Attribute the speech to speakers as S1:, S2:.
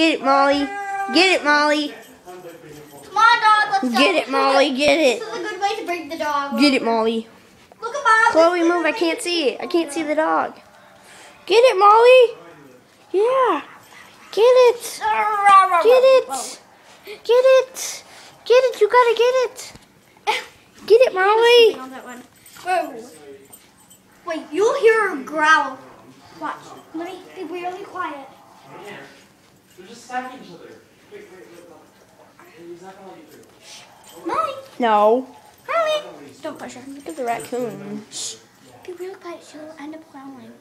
S1: Get it, Molly. Get it, Molly.
S2: Come on, dog. Let's go.
S1: Get it, Molly. Get it.
S2: This is a good way to bring the dog.
S1: Get it, Molly.
S2: Look at Mom.
S1: Chloe, move. I can't see it. I can't see the dog. Get it, Molly. Yeah. Get it. Get it. Get it. Get it. You gotta get it. Get it, Molly.
S2: On that one. Whoa. Wait, you'll hear her growl. Watch. Let me be really quiet.
S3: They're just stabbing each other. Wait. He's not gonna let you through.
S2: Molly.
S1: No.
S2: Molly. Don't push her.
S1: Look at the raccoon.
S2: Be really quiet. She'll end up growling.